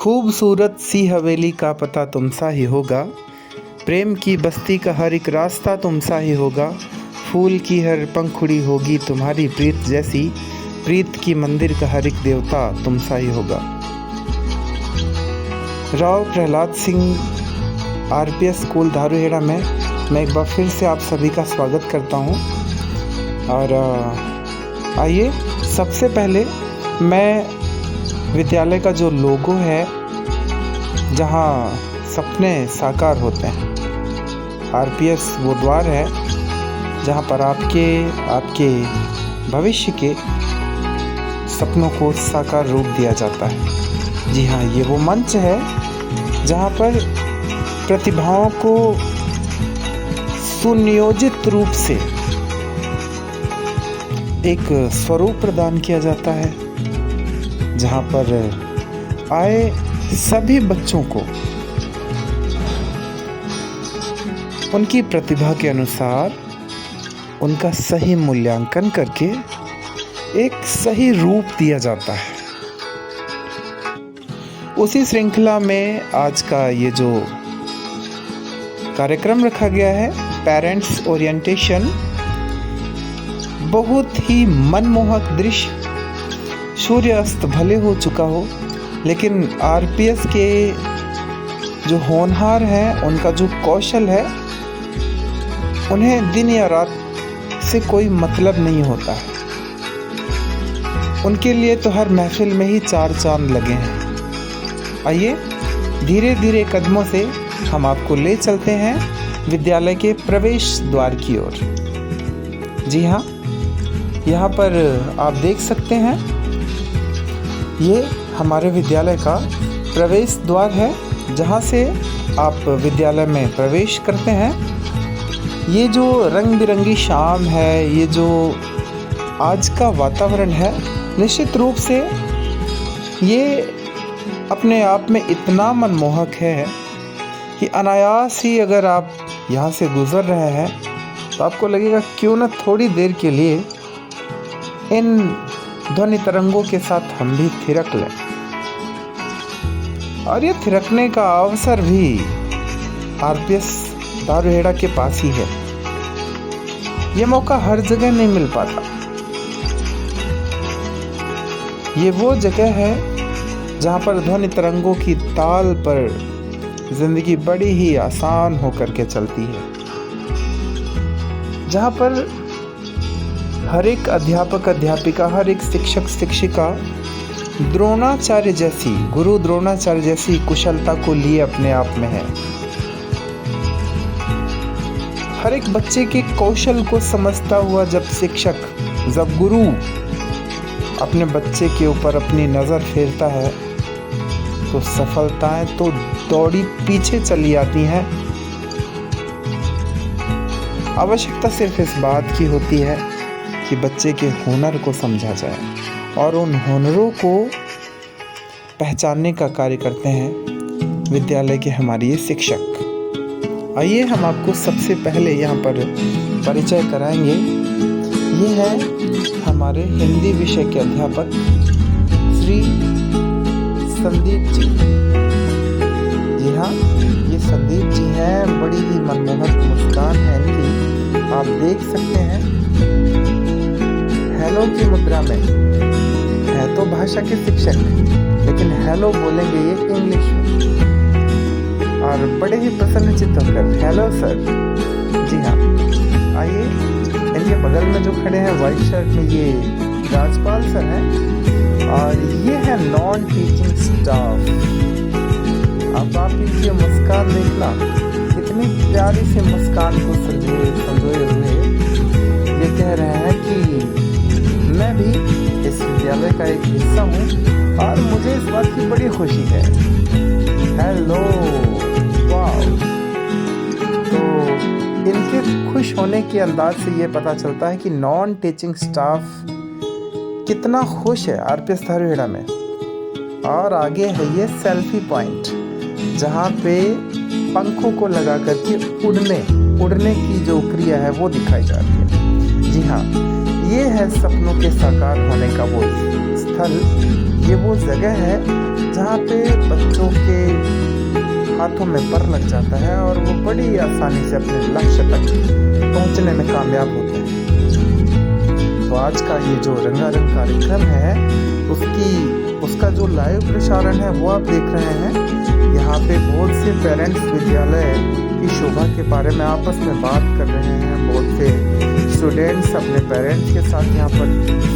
खूबसूरत सी हवेली का पता तुमसा ही होगा, प्रेम की बस्ती का हर एक रास्ता तुमसा ही होगा, फूल की हर पंखुड़ी होगी तुम्हारी प्रीत जैसी, प्रीत की मंदिर का हर एक देवता तुमसा ही होगा। राव प्रहलाद सिंह आरपीएस स्कूल धारूहेड़ा में मैं एक बार फिर से आप सभी का स्वागत करता हूं। और आइए सबसे पहले मैं विद्यालय का जो लोगो है, जहां सपने साकार होते हैं, आरपीएस वो द्वार है जहां पर आपके भविष्य के सपनों को साकार रूप दिया जाता है। जी हाँ, ये वो मंच है जहां पर प्रतिभाओं को सुनियोजित रूप से एक स्वरूप प्रदान किया जाता है, जहां पर आए सभी बच्चों को उनकी प्रतिभा के अनुसार उनका सही मूल्यांकन करके एक सही रूप दिया जाता है। उसी श्रृंखला में आज का ये जो कार्यक्रम रखा गया है, पेरेंट्स ओरिएंटेशन, बहुत ही मनमोहक दृश्य। सूर्य अस्त भले हो चुका हो, लेकिन आरपीएस के जो होनहार हैं, उनका जो कौशल है, उन्हें दिन या रात से कोई मतलब नहीं होता है। उनके लिए तो हर महफिल में ही चार चांद लगे हैं। आइए धीरे धीरे कदमों से हम आपको ले चलते हैं विद्यालय के प्रवेश द्वार की ओर। जी हाँ, यहाँ पर आप देख सकते हैं, ये हमारे विद्यालय का प्रवेश द्वार है, जहाँ से आप विद्यालय में प्रवेश करते हैं। ये जो रंग बिरंगी शाम है, ये जो आज का वातावरण है, निश्चित रूप से ये अपने आप में इतना मनमोहक है कि अनायास ही अगर आप यहाँ से गुजर रहे हैं तो आपको लगेगा क्यों न थोड़ी देर के लिए इन ध्वनि तरंगों के साथ हम भी थिरक लें। और ये थिरकने का अवसर भी आरपीएस धारूहेड़ा के पास ही है। ये मौका हर जगह नहीं मिल पाता। ये वो जगह है जहाँ पर ध्वनि तरंगों की ताल पर जिंदगी बड़ी ही आसान होकर के चलती है, जहाँ पर हर एक अध्यापक अध्यापिका, हर एक शिक्षक शिक्षिका द्रोणाचार्य जैसी, गुरु द्रोणाचार्य जैसी कुशलता को लिए अपने आप में है। हर एक बच्चे के कौशल को समझता हुआ जब गुरु अपने बच्चे के ऊपर अपनी नज़र फेरता है, तो सफलताएं तो दौड़ी पीछे चली आती हैं। आवश्यकता सिर्फ इस बात की होती है कि बच्चे के हुनर को समझा जाए और उन हुनरों को पहचानने का कार्य करते हैं विद्यालय के हमारे ये शिक्षक। आइए हम आपको सबसे पहले यहाँ पर परिचय कराएंगे। ये है हमारे हिंदी विषय के अध्यापक श्री संदीप जी। जी हाँ, ये संदीप जी हैं। बड़ी ही मनमोहक मुस्कान है इनकी, आप देख सकते हैं। हेलो की मुद्रा में है तो भाषा के शिक्षक, लेकिन हेलो बोलेंगे ये इंग्लिश में, और बड़े ही प्रसन्नचित्त होकर हेलो सर। जी हाँ, आइए इनके बगल में जो खड़े हैं व्हाइट शर्ट में, ये राजपाल सर हैं, और ये है नॉन टीचिंग स्टाफ। अब आप इनकी मुस्कान देखना, कितनी प्यारी सी मुस्कान को संजोए हुए ये कह रहे हैं कि मैं भी इस विद्यालय का एक हिस्सा हूँ और मुझे इस बात की बड़ी खुशी है। हेलो, वाव। तो इनके खुश होने के अंदाज से ये पता चलता है कि नॉन टीचिंग स्टाफ कितना खुश है आरपीएस धारूहेड़ा में। और आगे है ये सेल्फी पॉइंट, जहाँ पे पंखों को लगा करके उड़ने की जो क्रिया है वो दिखाई जा रही है। जी हाँ, ये है सपनों के साकार होने का वो स्थल, ये वो जगह है जहाँ जहाँ पे बच्चों के हाथों में पर लग जाता है और वो बड़ी आसानी से अपने लक्ष्य तक पहुँचने में कामयाब होते हैं। तो आज का ये जो रंगारंग कार्यक्रम है उसका जो लाइव प्रसारण है वो आप देख रहे हैं। यहाँ पे बहुत से पेरेंट्स विद्यालय की शोभा के बारे में आपस में बात कर रहे हैं। बहुत से स्टूडेंट्स अपने पेरेंट्स के साथ यहाँ पर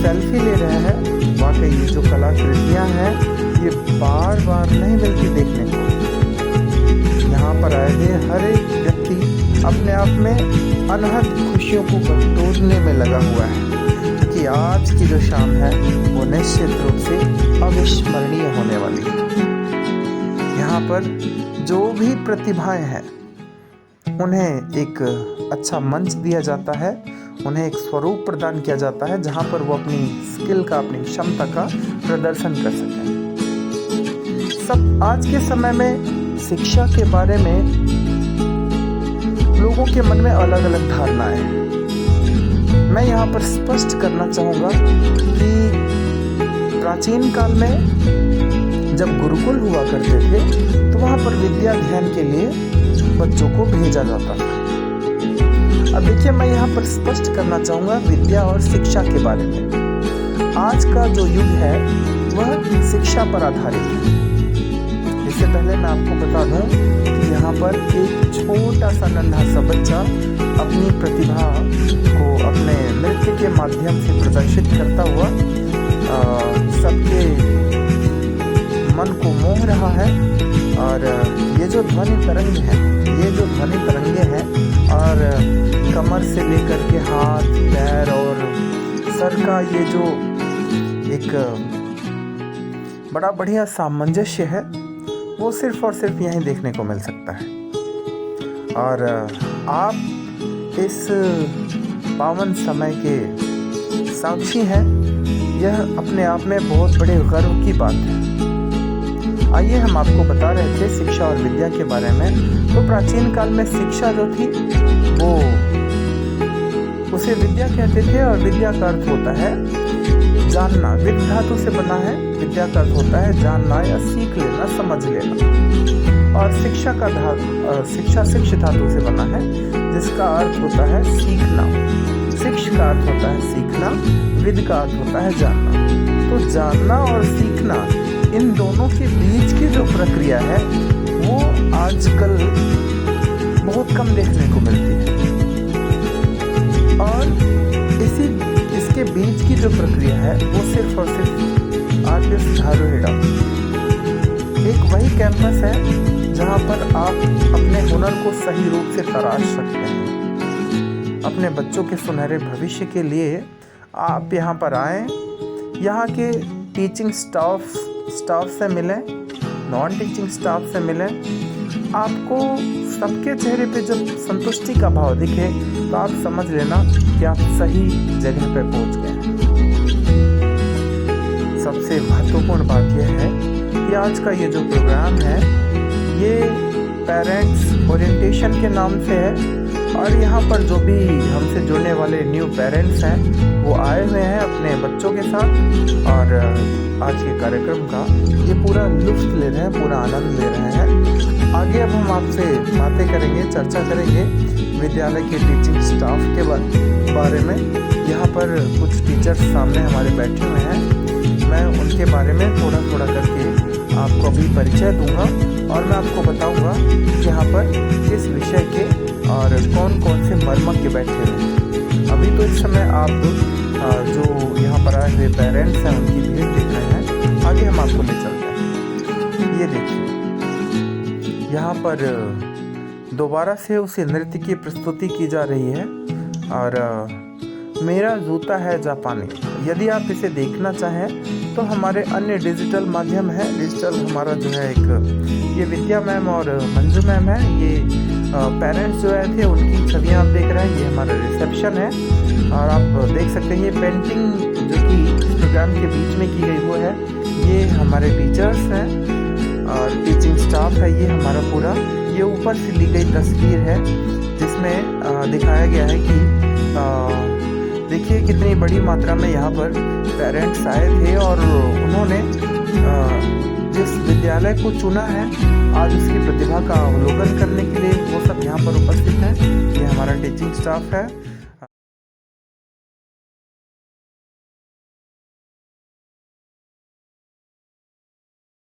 सेल्फी ले रहे हैं। वाकई ये जो कलाकृतियाँ हैं ये बार बार नहीं मिलती देखने को। यहाँ पर आए हुए हर एक व्यक्ति अपने आप में अनहद खुशियों को बटोरने में लगा हुआ है, क्योंकि आज की जो शाम है वो निश्चित रूप से अविस्मरणीय होने वाली है। यहाँ पर जो भी प्रतिभाएं हैं उन्हें एक अच्छा मंच दिया जाता है, उन्हें एक स्वरूप प्रदान किया जाता है जहाँ पर वो अपनी स्किल का, अपनी क्षमता का प्रदर्शन कर सकें। सब आज के समय में शिक्षा के बारे में लोगों के मन में अलग अलग धारणाएं हैं। मैं यहाँ पर स्पष्ट करना चाहूँगा कि प्राचीन काल में जब गुरुकुल हुआ करते थे तो वहाँ पर विद्या अध्ययन के लिए बच्चों को भेजा जाता था। अब देखिए, मैं यहाँ पर स्पष्ट करना चाहूँगा विद्या और शिक्षा के बारे में। आज का जो युग है वह शिक्षा पर आधारित है। इससे पहले मैं आपको बता दूं कि यहाँ पर एक छोटा सा नन्हा सा बच्चा अपनी प्रतिभा को अपने नृत्य के माध्यम से प्रदर्शित करता हुआ सबके मन को मोह रहा है। और ये जो ध्वनि तरंग है, ये जो ध्वनि तरंगे हैं और कमर से लेकर के हाथ, पैर और सर का ये जो एक बड़ा बढ़िया सामंजस्य है वो सिर्फ और सिर्फ यहीं देखने को मिल सकता है। और आप इस पावन समय के साक्षी हैं, यह अपने आप में बहुत बड़े गर्व की बात है। आइए, हम आपको बता रहे थे शिक्षा और विद्या के बारे में। तो प्राचीन काल में शिक्षा जो थी वो उसे विद्या कहते थे, और विद्या का अर्थ होता है जानना। विद धातु से बना है, विद्या का अर्थ होता है जानना या सीख लेना, समझ लेना। और शिक्षा का शिक्षा शिक्ष धातु से बना है, जिसका अर्थ होता है सीखना। शिक्ष का अर्थ होता है सीखना, विद का अर्थ होता है जानना। तो जानना और सीखना, इन दोनों के बीच की जो प्रक्रिया है वो आजकल बहुत कम देखने को मिलती है। और इसके बीच की जो प्रक्रिया है वो सिर्फ और सिर्फ आर्टिस्ट धारुहेड़ा एक वही कैंपस है जहाँ पर आप अपने हुनर को सही रूप से तराश सकते हैं। अपने बच्चों के सुनहरे भविष्य के लिए आप यहाँ पर आएँ, यहाँ के टीचिंग स्टाफ से मिलें, नॉन टीचिंग स्टाफ से मिलें। आपको सबके चेहरे पे जब संतुष्टि का भाव दिखे तो आप समझ लेना कि आप सही जगह पे पहुंच गए हैं। सबसे महत्वपूर्ण बात यह है कि आज का ये जो प्रोग्राम है ये पेरेंट्स ओरिएंटेशन के नाम से है, और यहाँ पर जो भी हमसे जुड़ने वाले न्यू पेरेंट्स हैं वो आए हुए हैं अपने बच्चों के साथ, और आज के कार्यक्रम का ये पूरा लुत्फ ले रहे हैं, पूरा आनंद ले रहे हैं। आगे अब हम आपसे बातें करेंगे, चर्चा करेंगे विद्यालय के टीचिंग स्टाफ के बारे में। यहाँ पर कुछ टीचर्स सामने हमारे बैठे हुए हैं, मैं उनके बारे में थोड़ा थोड़ा करके आपको अभी परिचय दूंगा, और मैं आपको बताऊंगा कि यहाँ पर किस विषय के और कौन कौन से मर्मज्ञ बैठे हुए हैं। अभी तो इस समय आप जो यहाँ पर आए हुए पेरेंट्स हैं उनकी भीड़ देख रहे हैं। आगे हम आपको ले चलते हैं। ये देखिए, यहाँ पर दोबारा से उसी नृत्य की प्रस्तुति की जा रही है, और मेरा जूता है जापानी। यदि आप इसे देखना चाहें तो हमारे अन्य डिजिटल माध्यम है। डिजिटल हमारा जो है एक ये विद्या मैम और मंजू मैम है, ये पेरेंट्स जो आए थे उनकी छवियाँ आप देख रहे हैं। ये हमारा रिसेप्शन है, और आप देख सकते हैं ये पेंटिंग जो कि इस प्रोग्राम के बीच में की गई वो है। ये हमारे टीचर्स हैं और टीचिंग स्टाफ है। ये हमारा पूरा ये ऊपर से ली गई तस्वीर है जिसमें दिखाया गया है कि देखिए कितनी बड़ी मात्रा में यहाँ पर पेरेंट्स आए थे, और उन्होंने जिस विद्यालय को चुना है आज उसकी प्रतिभा का अवलोकन करने के लिए, वो सब यहाँ पर उपस्थित हैं। ये हमारा टीचिंग स्टाफ है।